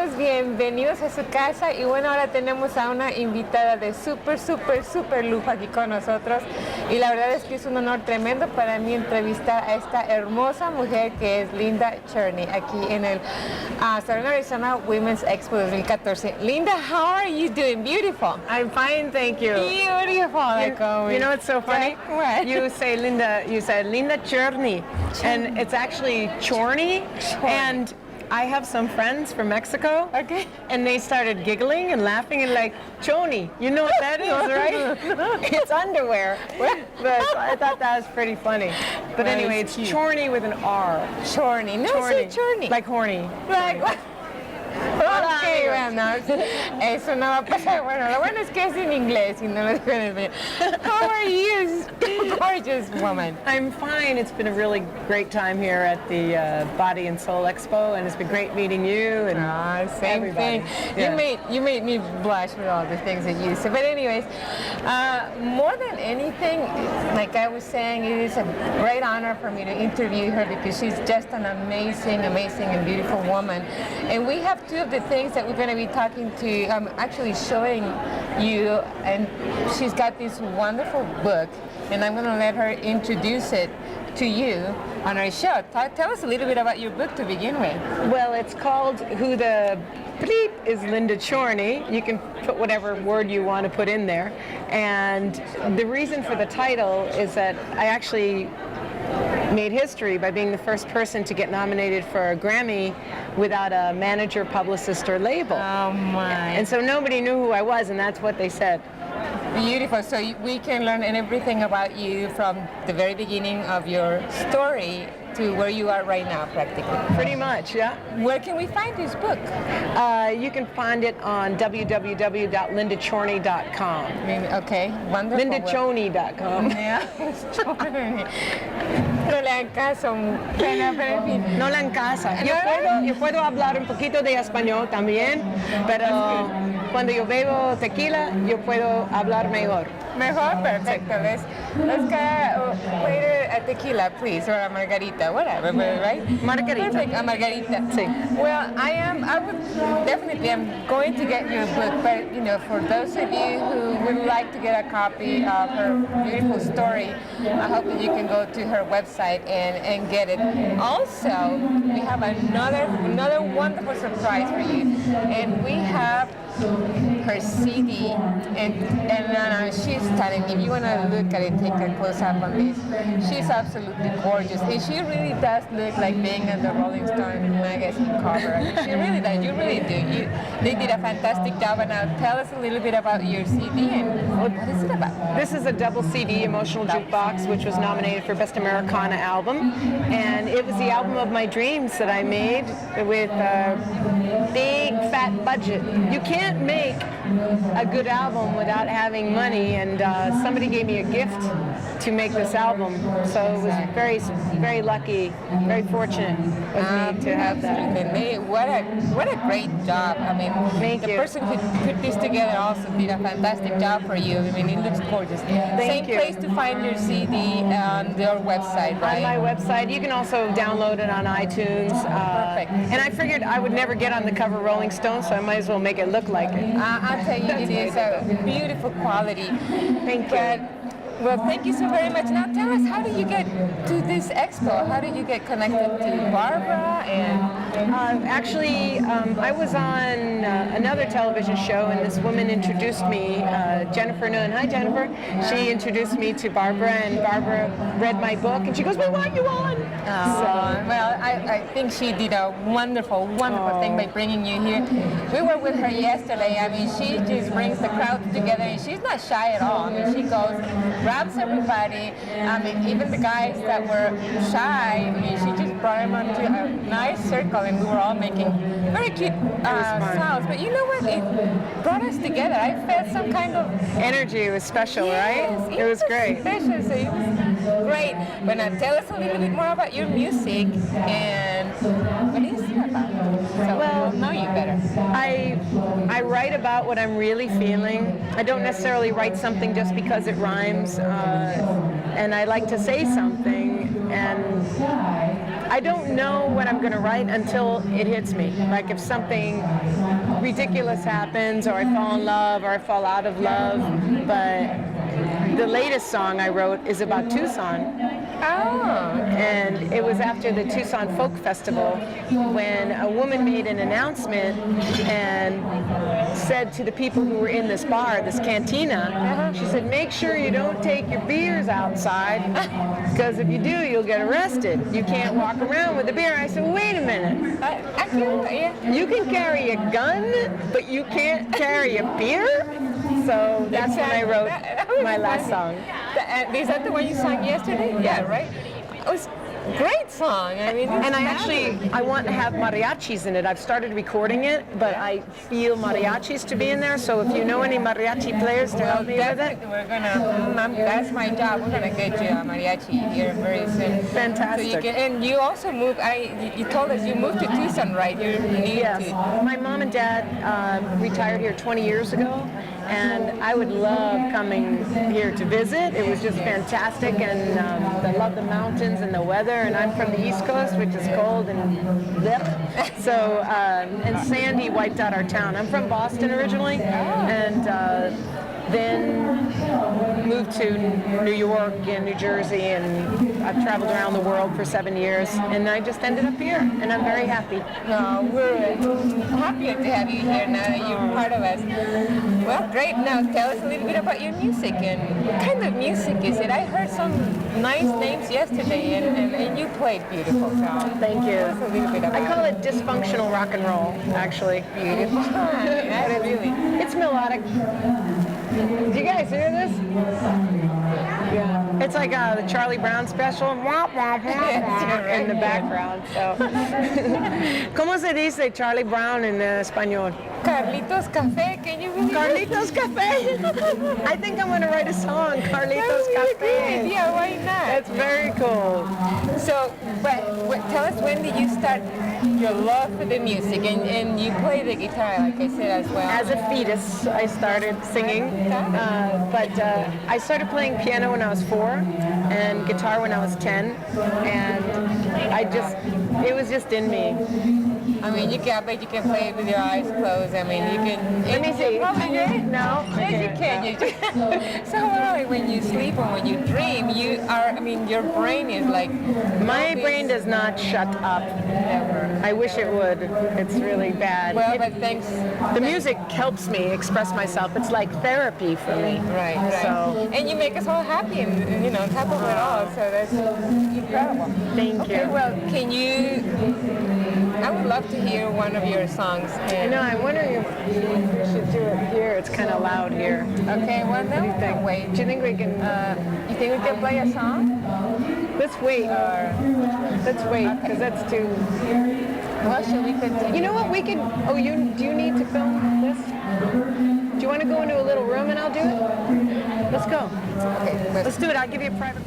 todos bienvenidos a su casa y bueno, ahora tenemos a una invitada de súper lujo aquí con nosotros y la verdad es que es un honor tremendo para mí entrevistar a esta hermosa mujer que es Linda Chorney aquí en el Southern Arizona Women's Expo 2014. Linda, how are you doing? Beautiful. I'm fine, thank you. Beautiful. You know what's so funny? What? You said Linda Chorney, and it's actually Chorney. And I have some friends from Mexico, Okay. and they started giggling and laughing and like, Chorney, you know what that is, right? It's underwear. But I thought that was pretty funny. But That anyway, is it's cute. Chorney with an R. Chorney. No, Chorney. sí, Chorney. Like horny. Like what? Ok, bueno, eso no va a pasar. Bueno, lo bueno es que es en inglés y no lo digo en español. How are you, gorgeous woman? I'm fine. It's been a really great time here at the Body and Soul Expo, and it's been great meeting you and Same everybody. thing. Yeah. You made me blush with all the things that you said. But anyways, more than anything, like I was saying, it is a great honor for me to interview her because she's just an amazing and beautiful woman. And we have two of the things that we're going to be talking to, actually showing you, and she's got this wonderful book, and I'm going to let her introduce it to you on our show. Tell us a little bit about your book to begin with. Well, it's called Who the Bleep is Linda Chorney. You can put whatever word you want to put in there. And the reason for the title is that I actually made history by being the first person to get nominated for a Grammy without a manager, publicist, or label. Oh my. And so nobody knew who I was, and that's what they said. Beautiful. So we can learn everything about you from the very beginning of your story to where you are right now, practically. Pretty much, yeah. Where can we find this book? You can find it on www.lindachorney.com. Okay, wonderful. Lindachorney.com. Yeah, Chorney. No le hagan caso, pero en fin. No la en casa. Yo puedo hablar un poquito de español también, pero cuando yo bebo tequila, yo puedo hablar mejor. Mejor, perfecto. Let's get waiter a tequila, please, or a margarita, whatever, right? Margarita. Perfect, a margarita. Sí. Well, I'm going to get your book, but for those of you who would like to get a copy of her beautiful story, I hope that you can go to her website and get it. Also, we have another wonderful surprise for you, and we have her CD, and she's stunning. If you want to look at it, take a close up on this. She's absolutely gorgeous, and she really does look like being on the Rolling Stone magazine cover. I mean, she really does. You really do. They did a fantastic job. And now tell us a little bit about your CD and what is it about? This is a double CD, Emotional Jukebox, which was nominated for Best Americana Album, and it was the album of my dreams that I made with a big fat budget. You can't make a good album without having money, and somebody gave me a gift to make this album, so it was very lucky, very fortunate of me to have that. What a great job. I mean, the person who put this together also did a fantastic job for you. I mean, it looks gorgeous. Same place to find your CD on your website, right? On my website. You can also download it on iTunes. Perfect. And I figured I would never get on the cover of Rolling Stone, so I might as well make it look like it. I'll tell you, it is a beautiful quality. Thank you. Well, thank you so very much. Now tell us, how did you get to this expo? How did you get connected to Barbara? And Actually, I was on another television show, and this woman introduced me, Jennifer Noon. Hi, Jennifer. She introduced me to Barbara, and Barbara read my book, and she goes, "We want you on." Well, I think she did a wonderful thing by bringing you here. We were with her yesterday. I mean, she just brings the crowd together, and she's not shy at all. I mean, she goes, grabs everybody. I mean, even the guys that were shy, I mean, she just brought them onto a nice circle, and we were all making very cute sounds. But you know what? It brought us together. I felt some kind of energy. It was special, right? It was great. Special, so it was great. But now tell us a little bit more about your music and what is it about? So we'll know you better. I write about what I'm really feeling. I don't necessarily write something just because it rhymes, and I like to say something, and I don't know what I'm going to write until it hits me. Like if something ridiculous happens, or I fall in love, or I fall out of love. But the latest song I wrote is about Tucson. Oh. And it was after the Tucson Folk Festival when a woman made an announcement and said to the people who were in this bar, this cantina, she said, make sure you don't take your beers outside, because if you do, you'll get arrested. You can't walk around with a beer. I said, wait a minute. I can, You can carry a gun, but you can't carry a beer? So that's when I wrote my last song. Is that the one you sang yesterday? Yeah, right? It was a great song. I mean, and I want to have mariachis in it. I've started recording it, but I feel mariachis to be in there. So if you know any mariachi players to help me with it. We're gonna, that's my job. We're gonna get you a mariachi here very soon. Fantastic. So and you also moved, you told us you moved to Tucson, right? Yes. My mom and dad retired here 20 years ago. And I would love coming here to visit. It was just fantastic, and I love the mountains and the weather. And I'm from the East Coast, which is cold and blech. So, and Sandy wiped out our town. I'm from Boston originally, and then moved to New York and New Jersey, and I've traveled around the world for 7 years, and I just ended up here, and I'm very happy. No, we're happy to have you here now that you're part of us. Well, great. Now tell us a little bit about your music, and what kind of music is it? I heard some nice names yesterday, and you played beautiful. So thank you. Tell us a little bit about I call it dysfunctional rock and roll, actually. Beautiful. It's melodic. Do you guys hear this? Yeah. It's like the Charlie Brown special. Wah, wah, wah, wah, in the background. So, ¿Cómo se dice Charlie Brown en español? Carlitos Café. Can you believe Carlitos Café. I think I'm going to write a song, Carlitos Café. Yeah, why not? That's very cool. So, but tell us, when did you start your love for the music? And you play the guitar, like I said, as well. As a fetus, I started singing, but I started playing piano when I was 4 and guitar when I was 10, and it was just in me. I mean, I bet you can play it with your eyes closed. I mean, you can. Let me see. No? Yes, you can. So when you sleep or when you dream, your brain is like... My brain does not shut up. Never. I wish it would. It's really bad. Well, but thanks. The music helps me express myself. It's like therapy for me. Right. So. And you make us all happy, and on top of it all, so that's incredible. Thank you. Well, can you... I would love to hear one of your songs. I know, I'm wondering if we should do it here. It's kind of loud here. Okay, well, then we can wait. Do you think we can... you think we can play a song? Let's wait. Let's wait, because that's too... Well, should we continue? You know what, we could... Oh, do you need to film this? Do you want to go into a little room and I'll do it? Let's go. Okay, let's do it. I'll give you a private...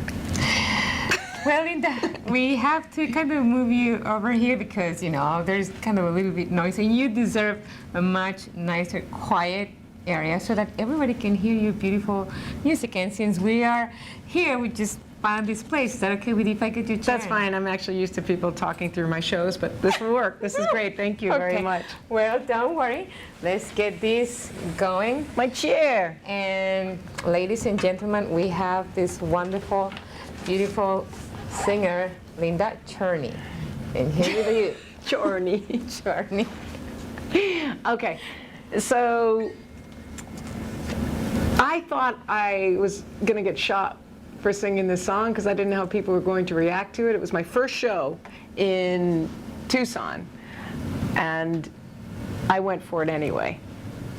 Well, Linda, we have to kind of move you over here because, there's kind of a little bit noisy. And you deserve a much nicer, quiet area so that everybody can hear your beautiful music. And since we are here, we just found this place. Is that okay with you if I get your chair? That's fine. I'm actually used to people talking through my shows, but this will work. This is great. Thank you very much. Well, don't worry. Let's get this going. My chair. And ladies and gentlemen, we have this wonderful, beautiful singer, Linda Chorney. And here with you. Chorney. Chorney. Okay, so I thought I was going to get shot for singing this song because I didn't know how people were going to react to it. It was my first show in Tucson, and I went for it anyway.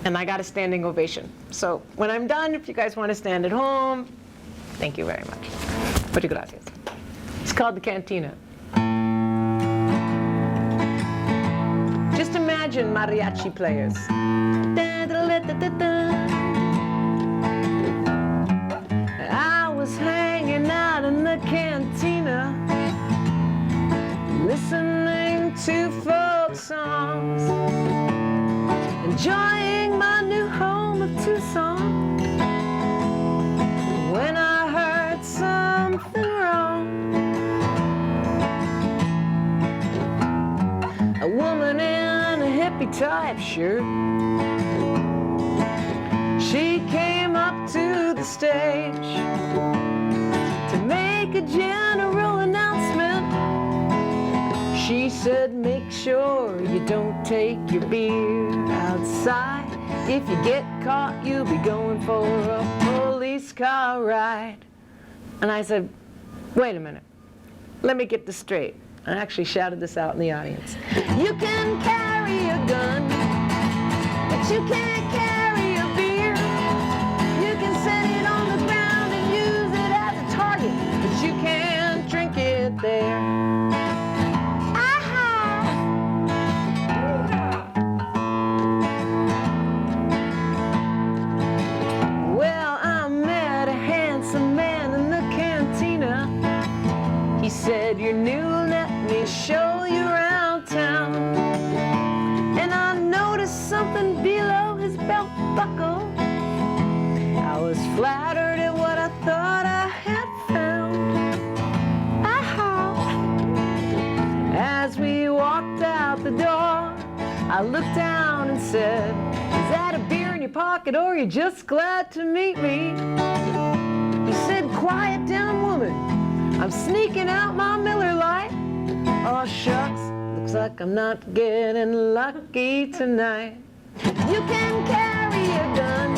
And I got a standing ovation. So when I'm done, if you guys want to stand at home, thank you very much. Muchas gracias. It's called The Cantina. Just imagine mariachi players. I was hanging out in the cantina, listening to folk songs, enjoying my new home of Tucson, when I heard something wrong. jive shirt. She came up to the stage to make a general announcement. She said, make sure you don't take your beer outside. If you get caught, you'll be going for a police car ride. And I said, wait a minute, let me get this straight. I actually shouted this out in the audience. You can carry a gun, but you can't carry a beer. You can set it on the ground and use it as a target, but you can't drink it there. Well, I met a handsome man in the cantina. He said, you're new, let me show you around town. And I noticed something below his belt buckle. I was flattered at what I thought I had found. As we walked out the door, I looked down and said, is that a beer in your pocket or are you just glad to meet me? He said, quiet down, woman. I'm sneaking out my Miller Lite. Oh, shucks, looks like I'm not getting lucky tonight. You can carry a gun,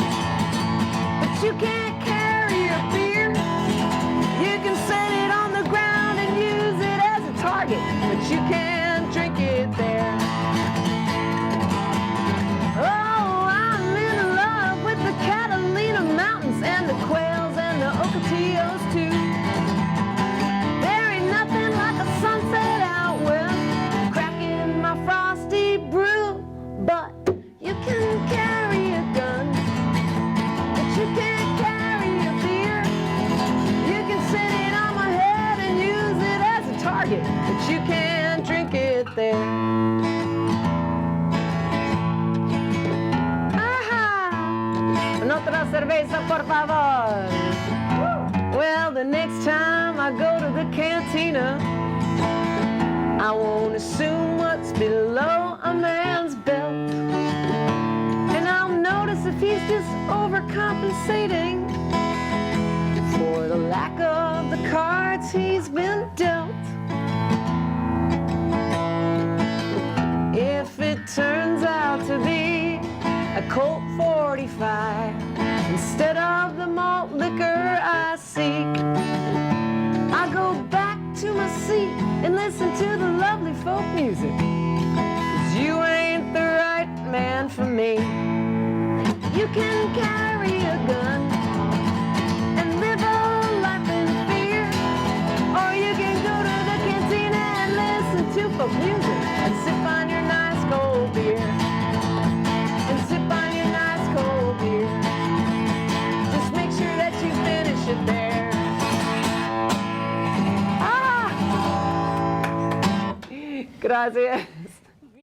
but you can't carry a beer. You can set it on the ground and use it as a target, but you can't drink it there. Oh, I'm in love with the Catalina Mountains and the quails and the Ocotillos too. There ain't nothing like a sunset out west, cracking my frosty brew. But you can carry a gun, but you can't carry a beer. You can set it on my head and use it as a target, but you can't drink it there. Otra cerveza, por favor. Well, the next time I go to the cantina, I won't assume what's below a man's belt. And I'll notice if he's just overcompensating for the lack of the cards he's been dealt. If it turns out to be a Colt 45 instead of the malt liquor I seek, I go back to my seat and listen to the lovely folk music. 'Cause you ain't the right man for me. You can carry a gun and live a life in fear, or you can go to the cantina and listen to folk music and sip on your nice cold beer. Just make sure that you finish it there. Gracias.